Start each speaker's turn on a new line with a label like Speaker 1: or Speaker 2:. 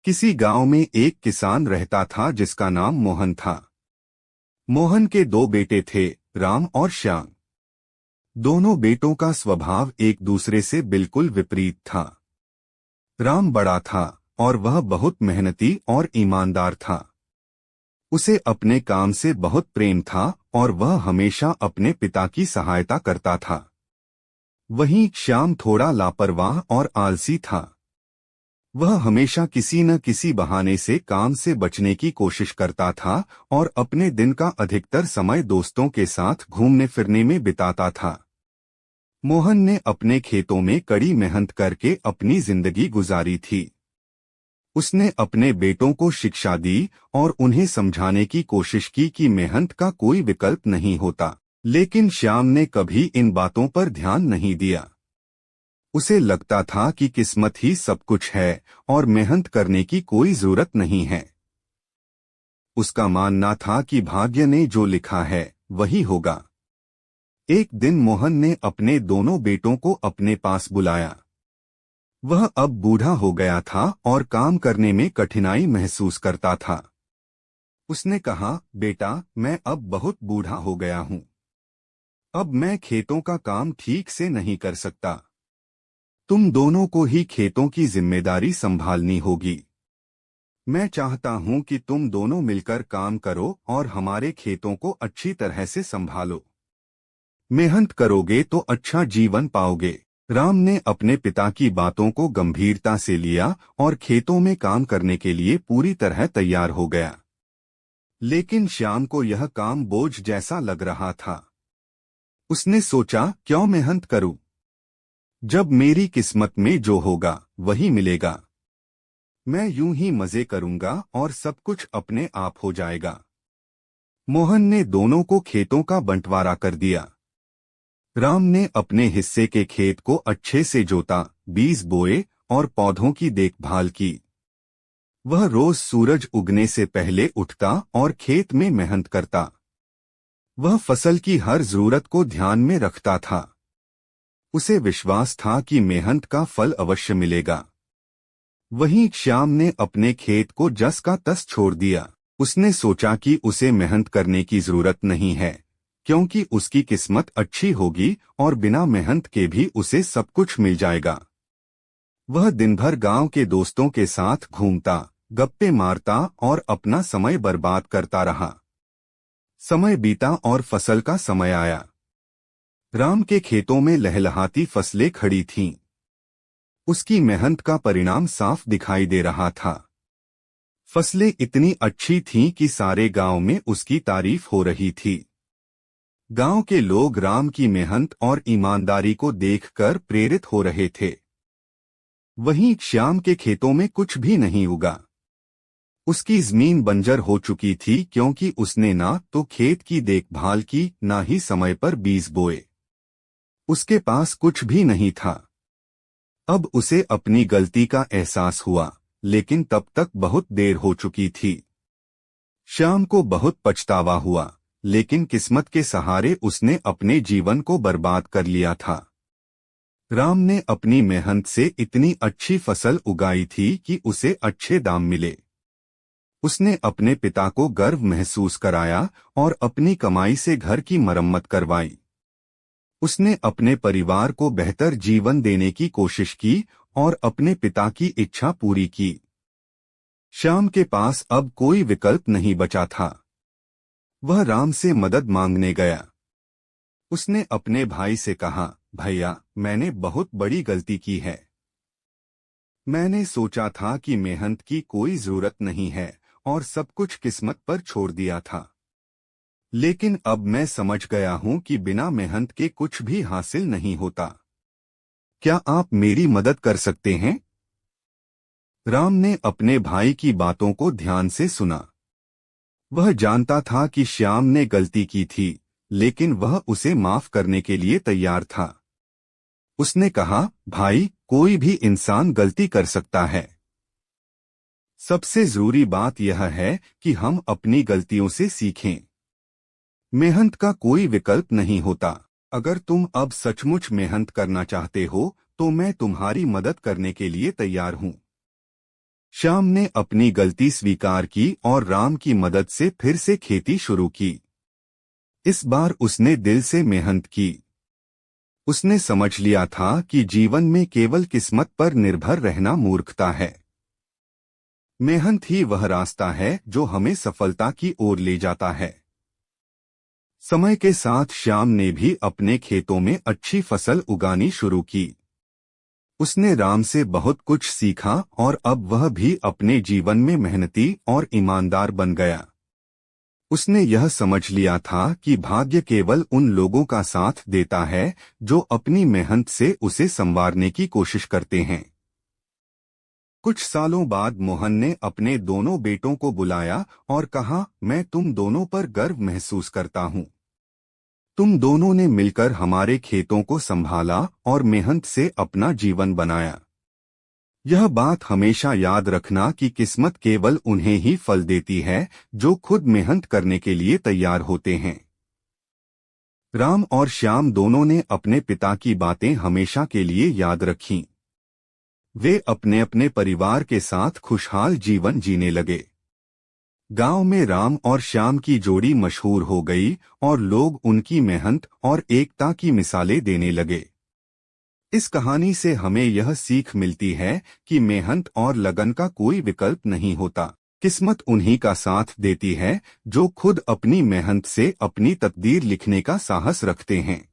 Speaker 1: किसी गांव में एक किसान रहता था जिसका नाम मोहन था। मोहन के दो बेटे थे, राम और श्याम। दोनों बेटों का स्वभाव एक दूसरे से बिल्कुल विपरीत था। राम बड़ा था और वह बहुत मेहनती और ईमानदार था। उसे अपने काम से बहुत प्रेम था और वह हमेशा अपने पिता की सहायता करता था। वहीं श्याम थोड़ा लापरवाह और आलसी था। वह हमेशा किसी न किसी बहाने से काम से बचने की कोशिश करता था और अपने दिन का अधिकतर समय दोस्तों के साथ घूमने फिरने में बिताता था। मोहन ने अपने खेतों में कड़ी मेहनत करके अपनी जिंदगी गुजारी थी। उसने अपने बेटों को शिक्षा दी और उन्हें समझाने की कोशिश की कि मेहनत का कोई विकल्प नहीं होता, लेकिन श्याम ने कभी इन बातों पर ध्यान नहीं दिया। उसे लगता था कि किस्मत ही सब कुछ है और मेहनत करने की कोई जरूरत नहीं है। उसका मानना था कि भाग्य ने जो लिखा है वही होगा। एक दिन मोहन ने अपने दोनों बेटों को अपने पास बुलाया। वह अब बूढ़ा हो गया था और काम करने में कठिनाई महसूस करता था। उसने कहा, बेटा, मैं अब बहुत बूढ़ा हो गया हूँ। अब मैं खेतों का काम ठीक से नहीं कर सकता। तुम दोनों को ही खेतों की जिम्मेदारी संभालनी होगी। मैं चाहता हूं कि तुम दोनों मिलकर काम करो और हमारे खेतों को अच्छी तरह से संभालो। मेहनत करोगे तो अच्छा जीवन पाओगे। राम ने अपने पिता की बातों को गंभीरता से लिया और खेतों में काम करने के लिए पूरी तरह तैयार हो गया। लेकिन श्याम को यह काम बोझ जैसा लग रहा था। उसने सोचा, क्यों मेहनत करूं, जब मेरी किस्मत में जो होगा वही मिलेगा। मैं यूं ही मजे करूंगा और सब कुछ अपने आप हो जाएगा। मोहन ने दोनों को खेतों का बंटवारा कर दिया। राम ने अपने हिस्से के खेत को अच्छे से जोता, बीज बोए और पौधों की देखभाल की। वह रोज सूरज उगने से पहले उठता और खेत में मेहनत करता। वह फसल की हर जरूरत को ध्यान में रखता था। उसे विश्वास था कि मेहनत का फल अवश्य मिलेगा। वहीं श्याम ने अपने खेत को जस का तस छोड़ दिया। उसने सोचा कि उसे मेहनत करने की जरूरत नहीं है, क्योंकि उसकी किस्मत अच्छी होगी और बिना मेहनत के भी उसे सब कुछ मिल जाएगा। वह दिन भर गांव के दोस्तों के साथ घूमता, गप्पे मारता और अपना समय बर्बाद करता रहा। समय बीता और फसल का समय आया। राम के खेतों में लहलहाती फसलें खड़ी थीं। उसकी मेहनत का परिणाम साफ दिखाई दे रहा था। फसलें इतनी अच्छी थीं कि सारे गांव में उसकी तारीफ हो रही थी। गांव के लोग राम की मेहनत और ईमानदारी को देखकर प्रेरित हो रहे थे। वहीं श्याम के खेतों में कुछ भी नहीं उगा। उसकी जमीन बंजर हो चुकी थी क्योंकि उसने ना तो खेत की देखभाल की, ना ही समय पर बीज बोए। उसके पास कुछ भी नहीं था। अब उसे अपनी गलती का एहसास हुआ, लेकिन तब तक बहुत देर हो चुकी थी। श्याम को बहुत पछतावा हुआ, लेकिन किस्मत के सहारे उसने अपने जीवन को बर्बाद कर लिया था। राम ने अपनी मेहनत से इतनी अच्छी फसल उगाई थी कि उसे अच्छे दाम मिले। उसने अपने पिता को गर्व महसूस कराया और अपनी कमाई से घर की मरम्मत करवाई। उसने अपने परिवार को बेहतर जीवन देने की कोशिश की और अपने पिता की इच्छा पूरी की। श्याम के पास अब कोई विकल्प नहीं बचा था। वह राम से मदद मांगने गया। उसने अपने भाई से कहा, भैया, मैंने बहुत बड़ी गलती की है। मैंने सोचा था कि मेहनत की कोई जरूरत नहीं है और सब कुछ किस्मत पर छोड़ दिया था। लेकिन अब मैं समझ गया हूं कि बिना मेहनत के कुछ भी हासिल नहीं होता। क्या आप मेरी मदद कर सकते हैं? राम ने अपने भाई की बातों को ध्यान से सुना। वह जानता था कि श्याम ने गलती की थी, लेकिन वह उसे माफ करने के लिए तैयार था। उसने कहा, भाई, कोई भी इंसान गलती कर सकता है। सबसे जरूरी बात यह है कि हम अपनी गलतियों से सीखें। मेहनत का कोई विकल्प नहीं होता। अगर तुम अब सचमुच मेहनत करना चाहते हो तो मैं तुम्हारी मदद करने के लिए तैयार हूं। श्याम ने अपनी गलती स्वीकार की और राम की मदद से फिर से खेती शुरू की। इस बार उसने दिल से मेहनत की। उसने समझ लिया था कि जीवन में केवल किस्मत पर निर्भर रहना मूर्खता है। मेहनत ही वह रास्ता है जो हमें सफलता की ओर ले जाता है। समय के साथ श्याम ने भी अपने खेतों में अच्छी फसल उगानी शुरू की। उसने राम से बहुत कुछ सीखा और अब वह भी अपने जीवन में मेहनती और ईमानदार बन गया। उसने यह समझ लिया था कि भाग्य केवल उन लोगों का साथ देता है जो अपनी मेहनत से उसे संवारने की कोशिश करते हैं। कुछ सालों बाद मोहन ने अपने दोनों बेटों को बुलाया और कहा, मैं तुम दोनों पर गर्व महसूस करता हूँ। तुम दोनों ने मिलकर हमारे खेतों को संभाला और मेहनत से अपना जीवन बनाया। यह बात हमेशा याद रखना कि किस्मत केवल उन्हें ही फल देती है जो खुद मेहनत करने के लिए तैयार होते हैं। राम और श्याम दोनों ने अपने पिता की बातें हमेशा के लिए याद रखीं। वे अपने अपने परिवार के साथ खुशहाल जीवन जीने लगे। गांव में राम और श्याम की जोड़ी मशहूर हो गई और लोग उनकी मेहनत और एकता की मिसालें देने लगे। इस कहानी से हमें यह सीख मिलती है कि मेहनत और लगन का कोई विकल्प नहीं होता। किस्मत उन्हीं का साथ देती है जो खुद अपनी मेहनत से अपनी तकदीर लिखने का साहस रखते हैं।